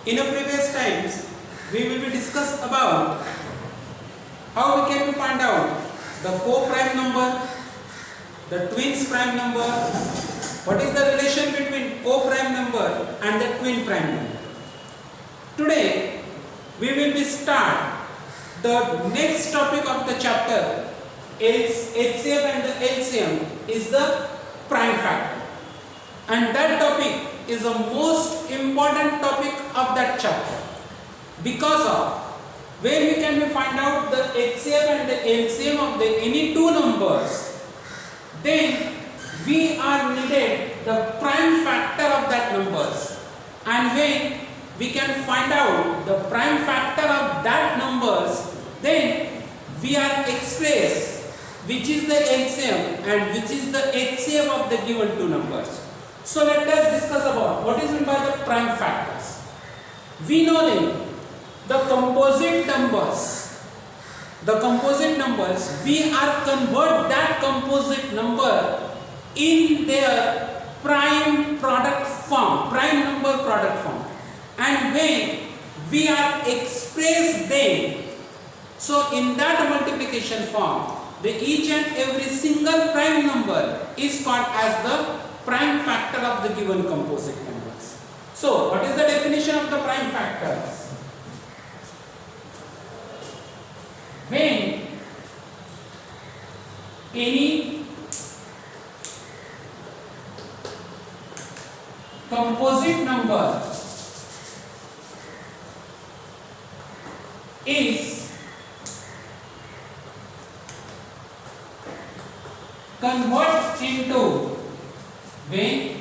In a previous times, we will be discussed about how we can find out the co-prime number, the twins prime number, what is the relation between co-prime number and the twin prime number. Today, we will be start the next topic of the chapter is HCF and the LCM is the prime factor, and that topic is the most important topic of that chapter because of where we can find out the HCF and the LCM of the any two numbers, then we are needed the prime factor of that numbers, and when we can find out the prime factor of that numbers, then we are express which is the LCM and which is the HCF of the given two numbers. So let us discuss about what is meant by the prime factors. We know them, the composite numbers. The composite numbers, we are convert that composite number in their prime product form, prime number product form. And when we are express them, so in that multiplication form, the each and every single prime number is called as the prime factor of the given composite numbers. So what is the definition of the prime factors? When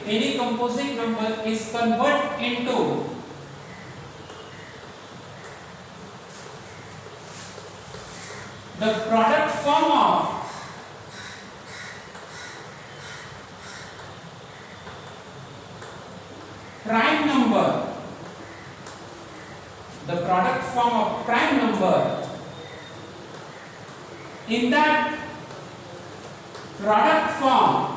any composite number is convert into the product form of prime number, the product form of prime number, in that product form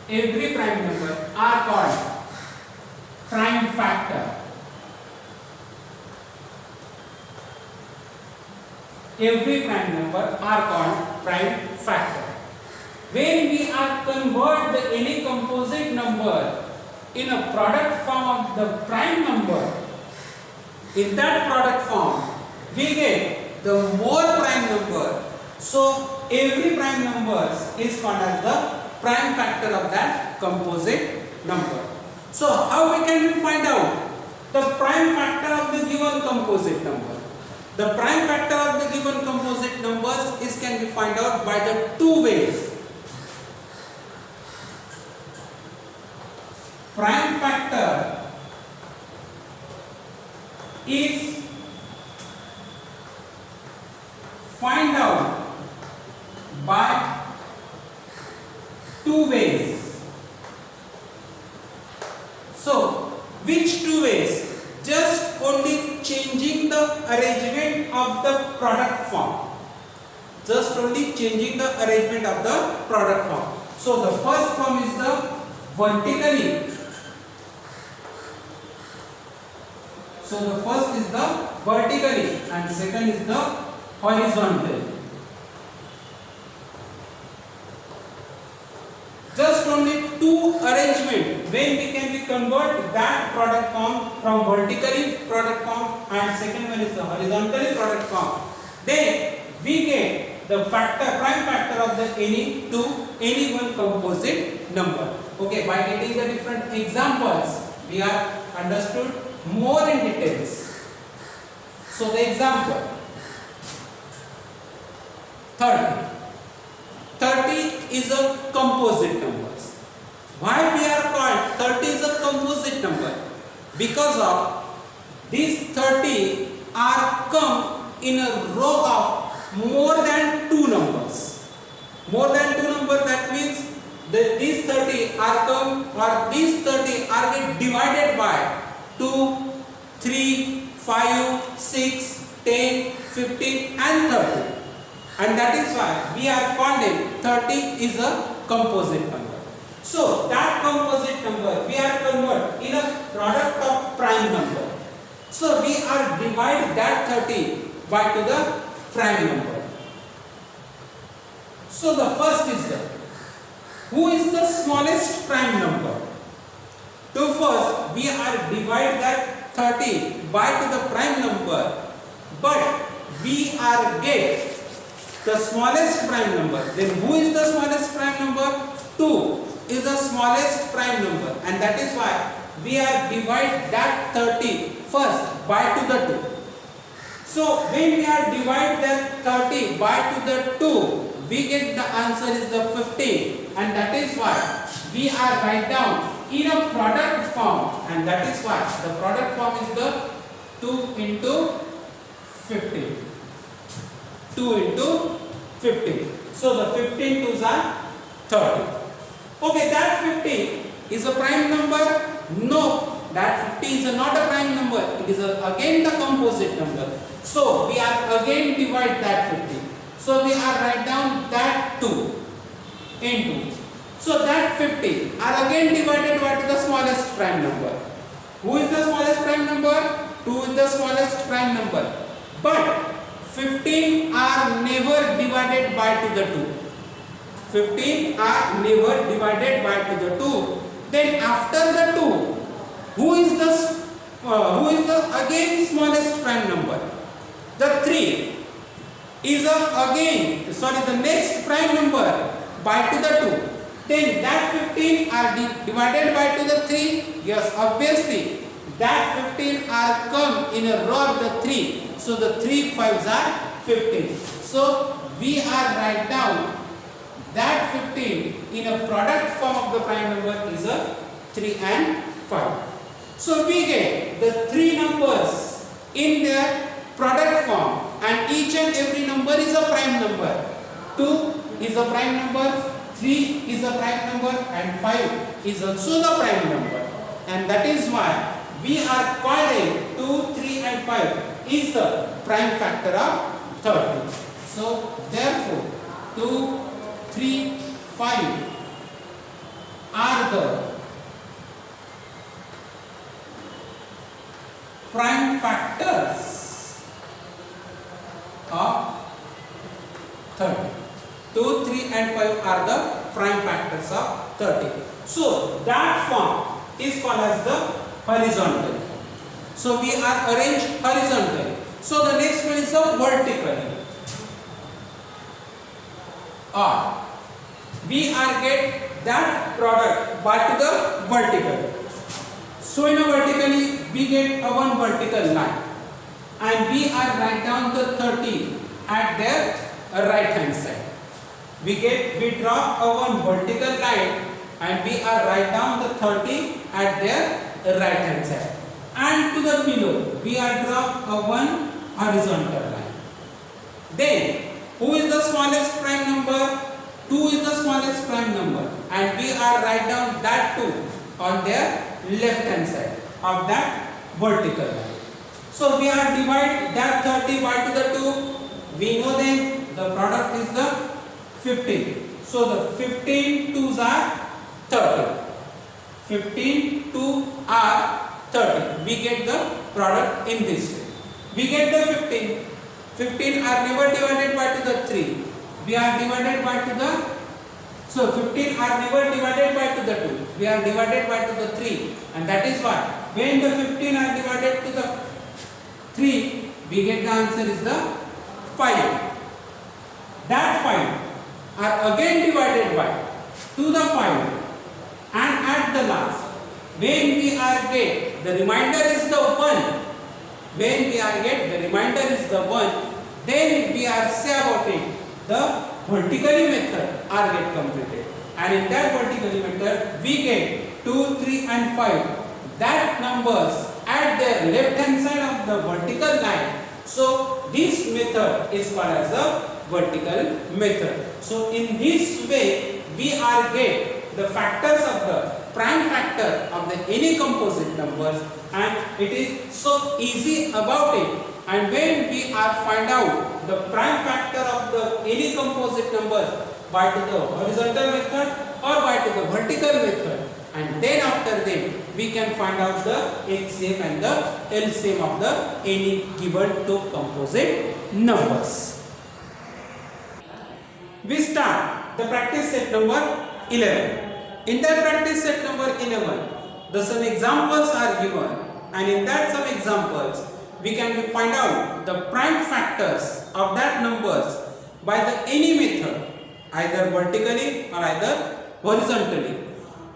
every prime number are called prime factor. Every prime number are called prime factor. When we are convert any composite number in a product form of the prime number, in that product form we get the more prime number. So every prime number is called as the prime factor of that composite number. So how we can find out the prime factor of the given composite number? The prime factor of the given composite numbers can be found out by the two ways. Prime factor is find out by two ways. So which two ways? Just only changing the arrangement of the product form. Just only changing the arrangement of the product form. So the first form is the vertically. So the first is the vertically and second is the horizontal. Just only two arrangement when we can be convert that product form from vertically product form and second one is the horizontally product form. Then we get the factor prime factor of the any one composite number. Okay, by getting the different examples we are understood more in details. So the example 30. 30 is a composite number. Why we are called 30 is a composite number? Because of these 30 are come in a row of more than two numbers. More than two numbers, that means these 30 are come, or these 30 are get divided by 2, 3, 5, 6, 10, 15 and 30. And that is why we are calling 30 is a composite number. So that composite number we are convert in a product of prime number. So we are divide that 30 by to the prime number. So the first is the who is the smallest prime number? So first we are divide that 30 by to the prime number, but we are get the smallest prime number. Then who is the smallest prime number? 2 is the smallest prime number, and that is why we are divide that 30 first by to the 2. So when we are divide that 30 by to the 2, we get the answer is the 15, and that is why we are write down in a product form, and that is why the product form is the 2 into 15. 2 into 15. So the 15 twos are 30. Okay, that 15 is a prime number? No, that 15 is not a prime number. It is again the composite number. So we are again divide that 15. So we are write down that 2 into. So that 15 are again divided by to the smallest prime number. Who is the smallest prime number? 2 is the smallest prime number. But 15 are never divided by to the 2. 15 are never divided by to the 2. Then after the 2, who is the again smallest prime number? The 3 is the next prime number by to the 2. Then that 15 are divided by to the 3. Yes, obviously that 15 are come in a row of the 3. So the 3 5s are 15. So we are write down that 15 in a product form of the prime number is a 3 and 5. So we get the 3 numbers in their product form, and each and every number is a prime number. 2 is a prime number, 3 is a prime number, and 5 is also the prime number. And that is why we are calling 2, 3 and 5 is the prime factor of 30. So therefore 2, 3, 5 are the prime factors of 30. 2, 3 and 5 are the prime factors of 30. So that form is called as the horizontal. So we are arranged horizontally. So the next one is the vertically. Or we are get that product by to the vertical. So in a vertically we get a one vertical line, and we are write down the 30 at their right hand side. We draw a one vertical line, and we are write down the 30 at their right hand side. And to the below we are draw a one horizontal line. Then who is the smallest prime number? 2 is the smallest prime number, and we are write down that 2 on their left hand side of that vertical line. So we are divide that 30 by to the 2. We know then the product is the 15. So the 15 2s are 30. 15 2 are 30. We get the product in this way. We get the 15. 15 are never divided by to the 3. We are divided by to the, so 15 are never divided by to the 2. We are divided by to the 3, and that is why when the 15 are divided to the 3, we get the answer is the 5. That 5 are again divided by to the 5, and at the last when we are get the remainder is the 1. When we are get the remainder is the 1, then we are say about it the vertically method are get completed, and in that vertically method we get 2, 3 and 5 that numbers at their left hand side of the vertical line. So this method is called as the vertical method. So in this way we are get the factors of the prime factor of the any composite numbers, and it is so easy about it. And when we are find out the prime factor of the any composite numbers by to the horizontal method or by to the vertical method, and then after that we can find out the HCF and the LCM of the any given two composite numbers. We start the practice set number 11. In that practice set number 11, the some examples are given, and in that some examples we can find out the prime factors of that numbers by the any method, either vertically or either horizontally.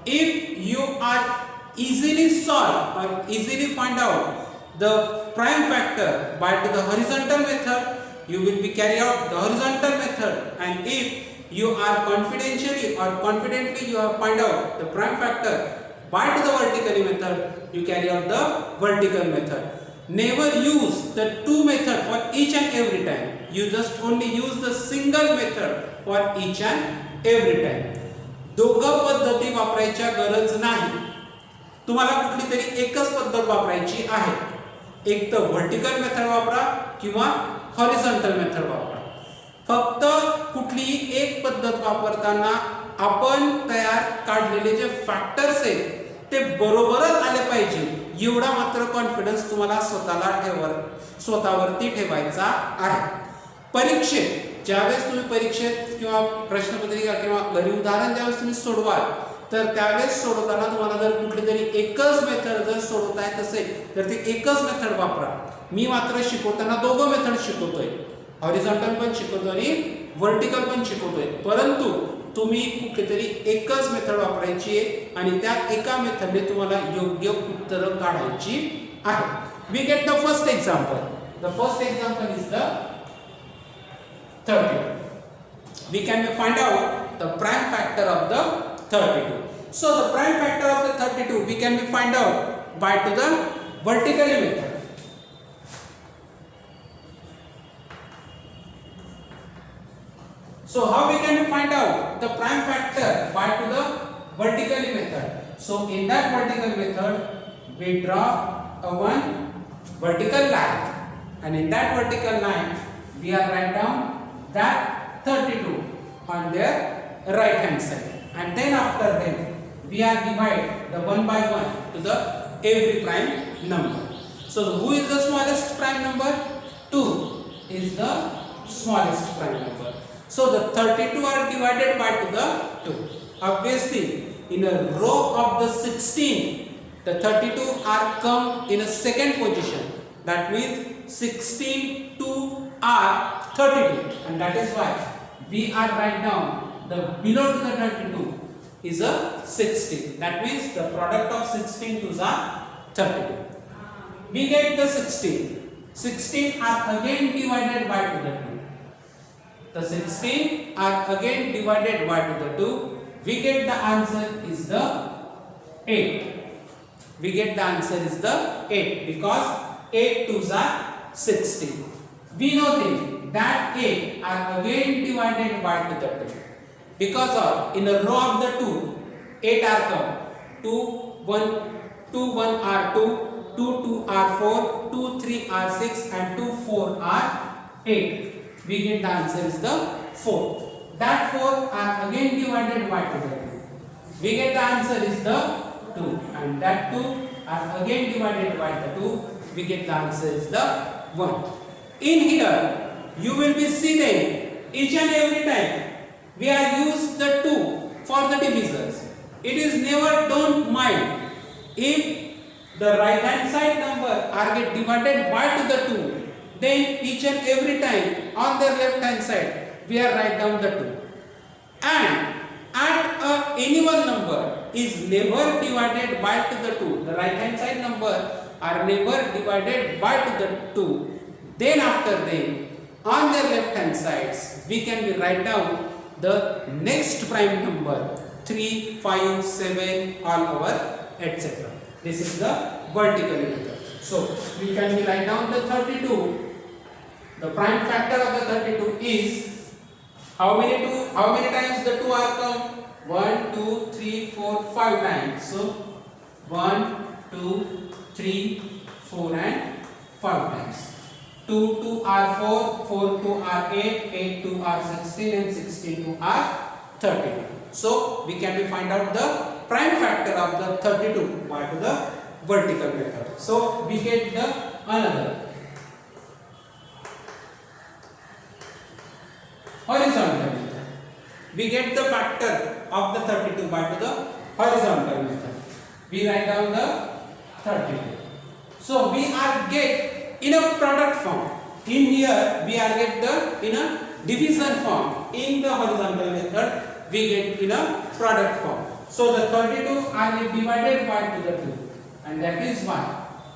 If you are easily solve or easily find out the prime factor by to the horizontal method, you will be carry out the horizontal method, and if you are confidently you have find out the prime factor by to the vertical method, you carry out the vertical method. Never use the two method for each and every time. You just only use the single method for each and every time. दोघं पद्धती वापरायच्या गरज नाही. तुम्हाला कुठली तरी एकच पद्धत वापरायची आहे. एक तर व्हर्टिकल मेथड वापरा किंवा हॉरिझॉन्टल मेथड वापरा. फक्त कुठलीही एक पद्धत वापरताना आपण तयार काढलेले जे फॅक्टर्स आहेत ते बरोबरच आले पाहिजे, एवढा मात्र कॉन्फिडन्स तुम्हाला स्वतःवरती ठेवायचा आहे. परीक्षेत ज्यावेळेस तुम्ही परीक्षेत किंवा प्रश्नपत्रिका किंवा घरी उदाहरण ज्यावेळेस तुम्ही सोडवाल, तर त्यावेळेस सोडवताना तुम्हाला जर कुठली तरी एकच मेथड जर सोडवता येत असेल तर ते एकच मेथड वापरा. मी मात्र शिकवताना दोघं मेथड शिकवतोय, हॉरिझॉन्टल पण शिकवतो आणि व्हर्टिकल पण शिकवतोय, परंतु तुम्ही कुठलीतरी एकच मेथड वापरायची आहे आणि त्या एका मेथडने तुम्हाला योग्य उत्तर काढायची आहे. We get the first example. The first example is the 32. We can find out the prime factor of the 32. So the prime factor of the 32 we can find out by to the vertical method. So how we can find out the prime factor by to the vertical method? So in that vertical method we draw a one vertical line, and in that vertical line we are write down that 32 on their right hand side, and then after that we are divide the one by one to the every prime number. So who is the smallest prime number? 2 is the smallest prime number. So the 32 are divided by to the 2. Obviously in a row of the 16 the 32 are come in a second position. That means 16 2 are 32, and that is why we are write down the below to the 32 is a 16. That means the product of 16 2s are 32. We get the 16. 16 are again divided by to the 2. The 16 are again divided by to the 2. We get the answer is the 8. We get the answer is the 8 because 8 2s are 16. We know that 8 are again divided by to the 2 because of in a row of the 2 8 are come 2 1 2 1 are 2 2 2 are 4 2 3 are 6 and 2 4 are 8. We get the answer is the 4. That 4 are again divided by to the 2. We get the answer is the 2, and that 2 are again divided by the 2. We get the answer is the 1. In here you will be seeing each and every time we are use the 2 for the divisors. It is never don't mind if the right hand side number are get divided by to the 2, then each and every time on the left hand side we are write down the 2, and at any one number is never divided by to the 2. The right hand side number are never divided by to the 2. Then after them on their left hand sides we can write down the next prime number 3 5 7 all over etc. This is the vertical method. So we can write down the 32. The prime factor of the 32 is how many times the 2 are come? 1, 2, 3, 4, 5 times. So 1, 2, 3, 4 and 5 times. 2 2 are 4, 4 2 are 8, 8 2 are 16 and 16 2 are 32. So we can find out the prime factor of the 32 by the vertical method. So we get the another horizontal method. We get the factor of the 32 by the horizontal method. We write down the 32. So we are get in a product form. In here we are get the in a division form. In the horizontal method we get in a product form. So the 32 are divided by to the 2, and that is why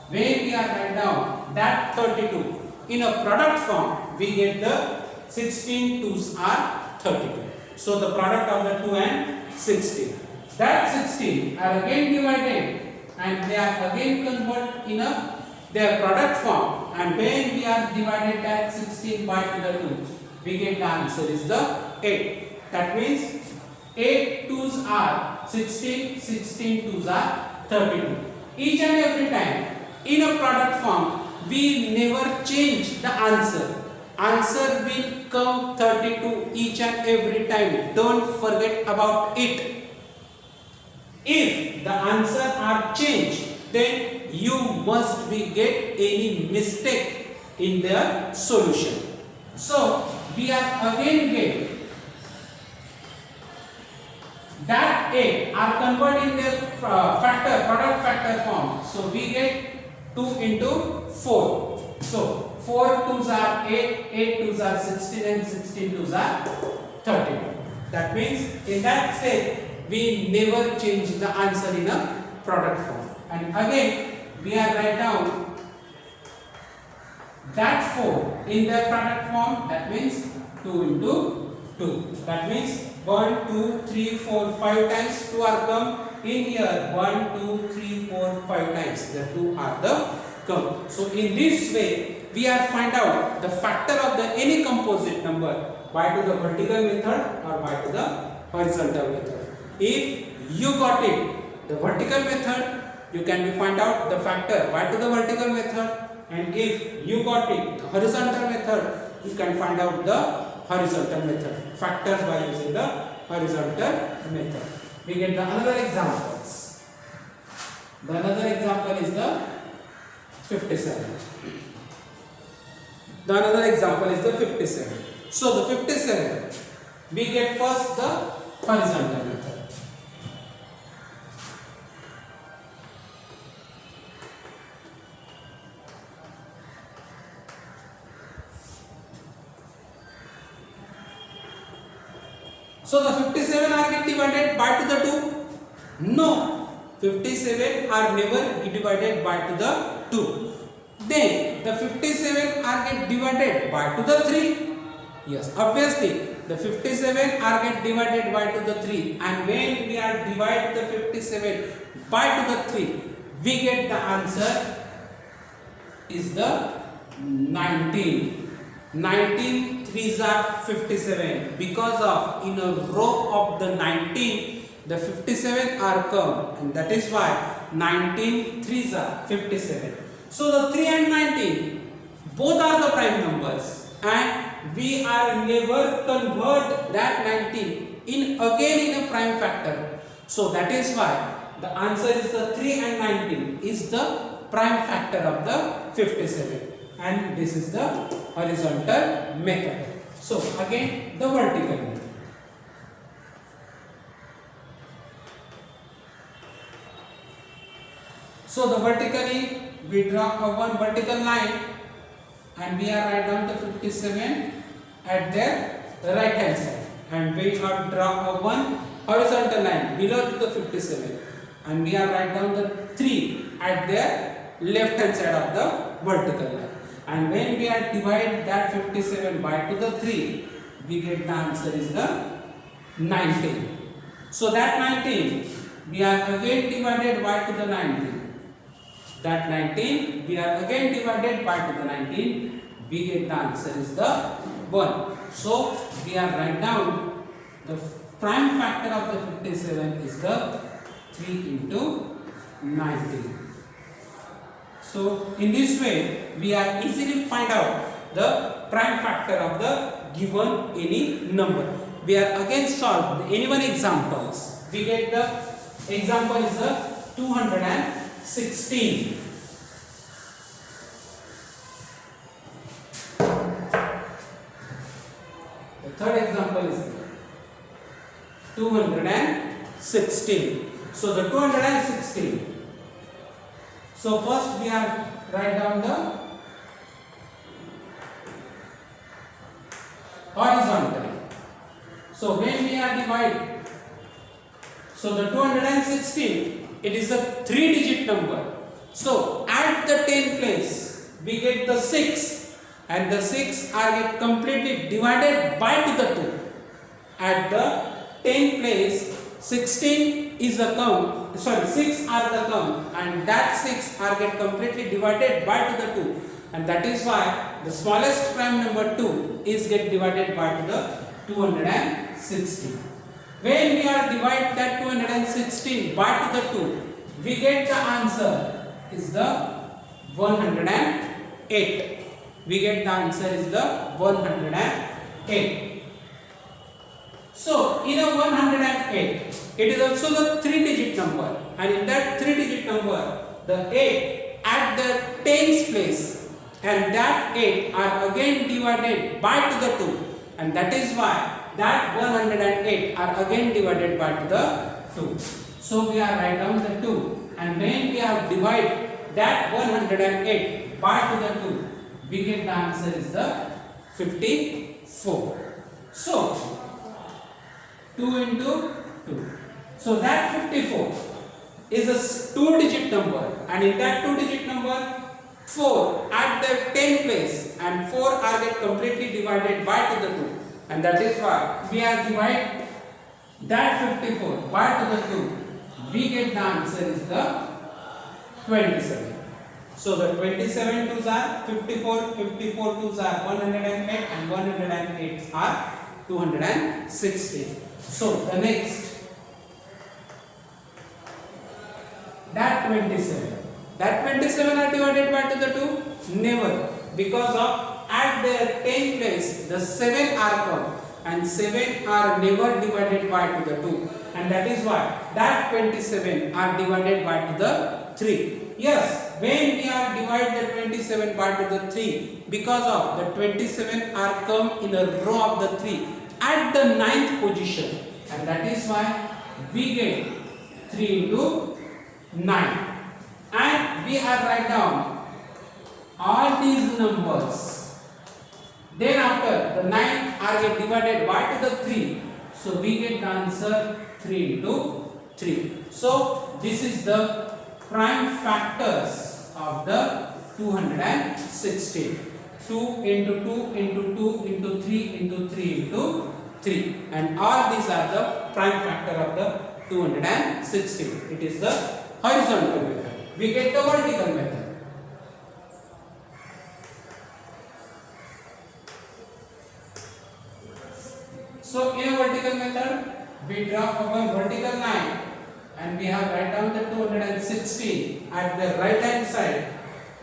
when we are write down that 32 in a product form, we get the 16 2s are 32. So the product of the 2 and 16. That 16 are again divided and they are again converted in a their product form, and when we are divided that 16 by to the 2, we get the answer is the 8. That means 8 2s are 16, 16 2s are 32. Each and every time in a product form we never change the answer. Answer will come 32 each and every time. Don't forget about it. If the answer are changed, then you must be get any mistake in the solution. So we are again get that 8 are converted in their product factor form. So we get 2 into 4. So 4 2s are 8, 8 2s are 16 and 16 2s are 32. That means in that step we never change the answer in a product form. And again we are write down that 4 in the product form, that means 2 into 2. That means 1, 2, 3, 4, 5 times 2 are come. In here 1, 2, 3, 4, 5 times the 2 are the come. So in this way we are find out the factor of the any composite number by to the vertical method or by to the horizontal method. If you got it the vertical method, you can find out the factor by to the vertical method, and if you got it the horizontal method, you can find out the horizontal method factors by using the horizontal method. We get the another examples. The another example is the 57. The another example is the 57. So the 57 we get first the horizontal method. So the 57 are get divided by to the 2? No, 57 are never divided by to the 2. Then the 57 are get divided by to the 3. Yes, obviously the 57 are get divided by to the 3, and when we are divide the 57 by to the 3, we get the answer is the 19. 19 3s are 57, because of in a row of the 19 the 57 are come, and that is why 19 3s are 57. So the 3 and 19 both are the prime numbers, and we are never convert that 19 in again in a prime factor. So that is why the answer is the 3 and 19 is the prime factor of the 57, and this is the horizontal method. So again the vertical method. So the vertically we draw a one vertical line, and we are write down the 57 at their right hand side, and we have draw a one horizontal line below to the 57, and we are write down the 3 at their left hand side of the vertical line. And when we are divide that 57 by to the 3, we get the answer is the 19. So that 19 we are again divided by to the 19. That 19 we are again divided by to the 19. We get the answer is the 1. So we are write down the prime factor of the 57 is the 3 into 19. So in this way we are easily find out the prime factor of the given any number. We are again solve any one examples. We get the example is the 216. The third example is 216. So the 216. So first we are write down the horizontal. So when we are divide, so the 216, it is a 3-digit number. So at the 10th place we get the 6, and the 6 are get completely divided by to the 2. At the 10th place 16 is the count, 6 are the count, and that 6 are get completely divided by to the 2, and that is why the smallest prime number 2 is get divided by to the 216. When we are divide that 216 by to the 2, we get the answer is the 108. We get the answer is the 108. So in a 108, it is also the 3-digit number, and in that 3-digit number, the 8 at the 10th place, and that 8 are again divided by to the 2, and that is why that 108 are again divided by to the 2. So we are write down the 2, and when we have divide that 108 by to the 2, we get the answer is the 54. So 2 into 2. So that 54 is a 2-digit number, and in that 2-digit number 4 at the 10th place, and 4 are get completely divided by to the 2, and that is why we are divide that 54 by to the 2, we get the answer is the 27. So the 27 twos are 54, 54 twos are 108, and 108 are 260. So the next, that 27 are divided by to the 2? Never, because of at their 10th place the 7 are come, and 7 are never divided by to the 2, and that is why that 27 are divided by to the 3. Yes, when we are divide the 27 by to the 3, because of the 27 are come in a row of the 3 at the 9th position, and that is why we get 3 into 9, and we are write down all these numbers. Then after the 9 are get divided by to the 3, so we get the answer 3 into 3. So this is the prime factors of the 216. 2 into 2 into 2 into 3 into 3 into 3, and all these are the prime factor of the 216. It is the horizontal method. We get the vertical method. So in a vertical method, we draw our vertical line, and we have write down the 216 at the right hand side,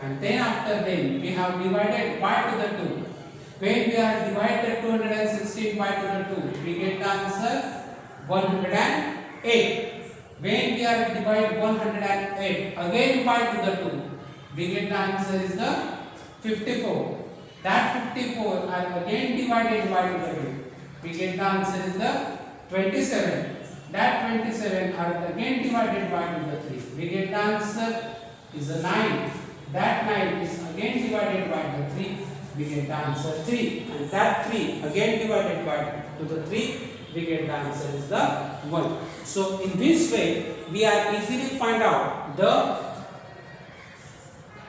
and then after then we have divided by to the 2. When we are divided 216 by to the 2, we get the answer 108. When we are divide 108 again by to the 2, we get the answer is the 54. That 54 are again divided by to the 2. We get the answer is the 27. That 27 are again divided by to the 3. We get the answer is the 9. That 9 is again divided by the 3. We get the answer 3. And that 3 again divided by to the 3. We get the answer is the 1. So in this way we are easily find out the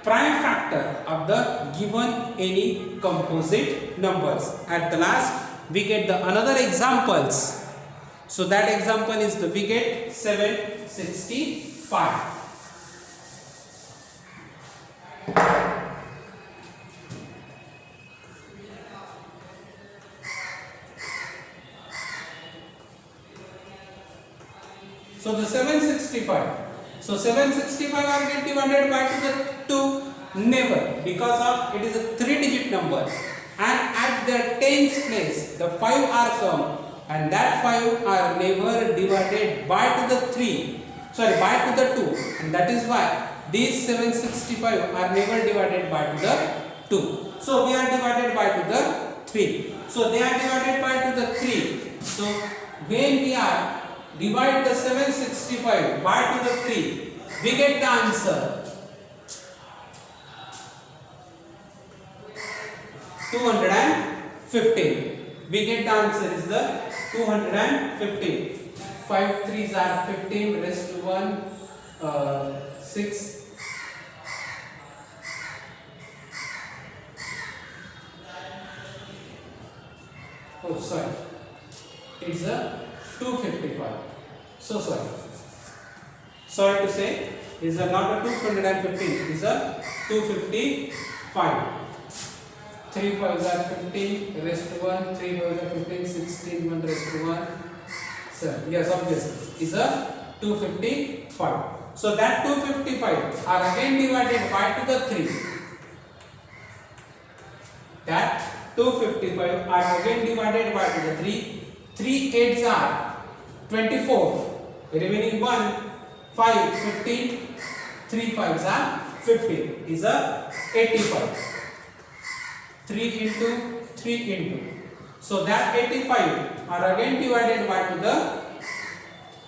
prime factor of the given any composite numbers. At the last we get the another examples. So that example is the we get 765. 765. So 765 are get divided by to the 2. Never, because of it is a 3-digit number, and at the tens place the 5 are come, and that 5 are never divided by to the 3. Sorry, by to the 2, and that is why these 765 are never divided by to the 2. So we are divided by to the 3. So they are divided by to the 3. So when we are divide the 765 by to the 3, we get the answer 215. We get the answer is the 215. 5 3s are 15 raised to 1, 6. Oh, sorry. It's a 255. So sorry. Sorry to say, it's not a 215. It's a 255. 3 5s are 15 raised to 1. 3 5s are 15. 16 1 raised to 1. So yes, obviously, is a 255. So that 255 are again divided by to the 3. That 255 are again divided by to the 3. 3 8s are 24. Remaining 1, 5, 15. 3 5s are 15. Is a 85. 3 into 3 into. So that 85 are again divided by to the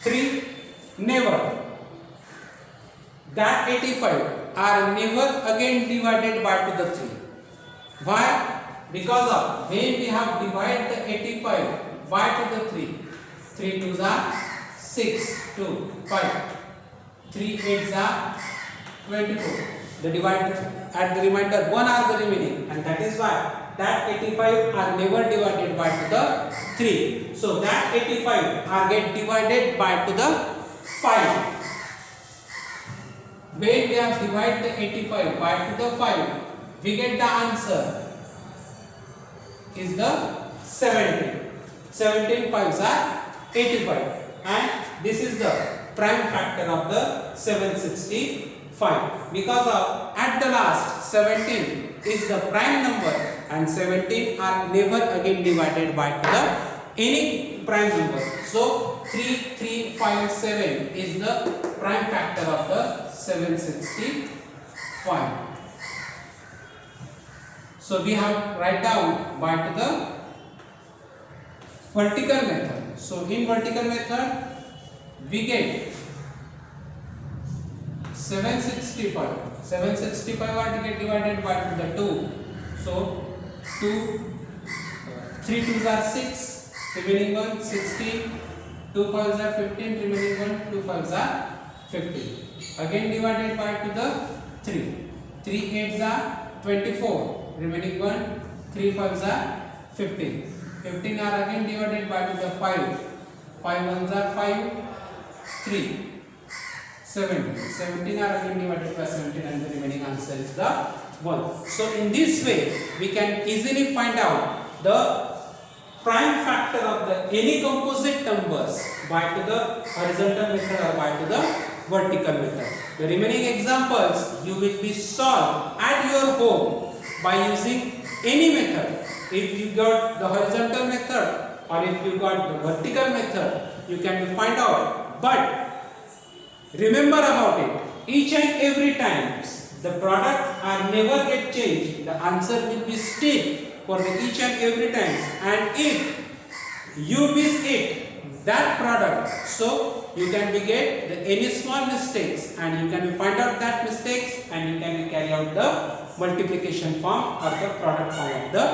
3. Never. That 85 are never again divided by to the 3. Why? Because of when we have divided the 85 by to the 3. 3 2s are 6, 2, 5. 3 8s are 24. The divider at the remainder 1 are the remaining, and that is why that 85 are never divided by to the 3. So that 85 are get divided by to the 5. When we have divided the 85 by to the 5, we get the answer is the 17. 17 5s are 85, and this is the prime factor of the 765, because of at the last 17 is the prime number, and 17 are never again divided by to the any prime number. So 3 3 5 7 is the prime factor of the 765. So we have write down by to the vertical method. So in vertical method we get 765. 765 are to get divided by to the 2. So 2 3 2s are 6, remaining 1 16, 2 5s are 15, remaining 1 2 5s are 15. Again divided by to the 3. 3 8s are 24. Remaining 1, 3 5s are 15. 15 are again divided by to the 5. 5 1s are 5, 3, 17. 17 are again divided by 17, and the remaining answer is the 1. So in this way, we can easily find out the prime factor of the any composite numbers by to the horizontal method or by to the vertical method. The remaining examples you will be solved at your home by using any method. If you got the horizontal method or if you got the vertical method, you can find out. But remember about it, each and every time the product are never get changed. The answer will be still for the each and every time. And if you miss it, that product, so you can be get the any small mistakes, and you can find out that mistakes, and you can carry out the multiplication form or the product form of the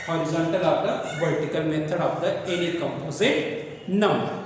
horizontal or the vertical method of the any composite number.